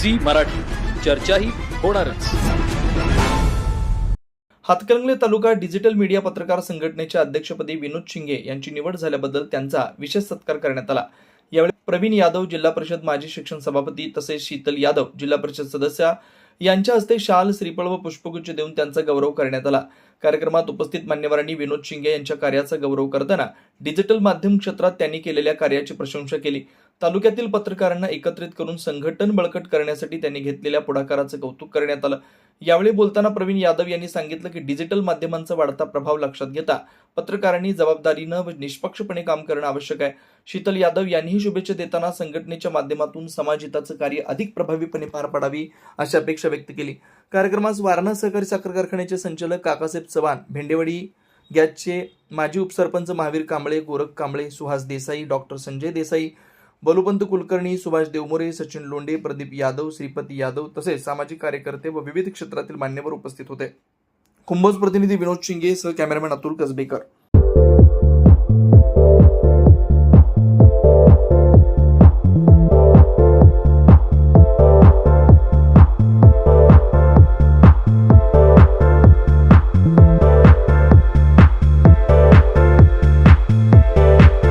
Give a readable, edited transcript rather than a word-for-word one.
Zee Marathi, चर्चाही होणारच. हातकणंगले तालुका digital media पत्रकार संघटनेच्या अध्यक्षपदी विनोद शिंगे यांची निवड झाल्याबद्दल त्यांचा विशेष सत्कार करण्यात आला. यावेळी प्रवीण यादव जिल्हा परिषद माजी शिक्षण सभापती तसेच शीतल यादव जिल्हा परिषद सदस्य यांच्या हस्ते शाल, श्रीफळ व पुष्पगुच्छ देऊन त्यांचा गौरव करण्यात आला. कार्यक्रमात उपस्थित मान्यवरांनी विनोद शिंगे यांच्या कार्याचा गौरव करताना डिजिटल माध्यम क्षेत्रात त्यांनी केलेल्या कार्याची प्रशंसा केली. तालुक्यातील पत्रकारांना एकत्रित करून संघटन बळकट करण्यासाठी त्यांनी घेतलेल्या पुढाकाराचं कौतुक करण्यात आलं. यावेळी बोलताना प्रवीण यादव यांनी सांगितलं की डिजिटल माध्यमांचा वाढता प्रभाव लक्षात घेता पत्रकारांनी जबाबदारीनं व निष्पक्षपणे काम करणं आवश्यक आहे. शीतल यादव यांनीही शुभेच्छा देताना संघटनेच्या माध्यमातून समाजहिताचं कार्य अधिक प्रभावीपणे पार पाडावी अशी अपेक्षा व्यक्त केली. कार्यक्रमास वारणा सहकारी साखर कारखान्याचे संचालक काकासाहेब चव्हाण, भेंडेवाडी गॅसचे माजी उपसरपंच महावीर कांबळे, गोरख कांबळे, सुहास देसाई, डॉक्टर संजय देसाई, बलुपंत कुलकर्णी, सुभाष देवमोरे, सचिन लोंढे, प्रदीप यादव, श्रीपती यादव तसेच सामाजिक कार्यकर्ते व विविध क्षेत्रातील मान्यवर उपस्थित होते. कुंभोज प्रतिनिधी विनोद शिंगे सह कॅमेरामॅन अतुल कसबेकर.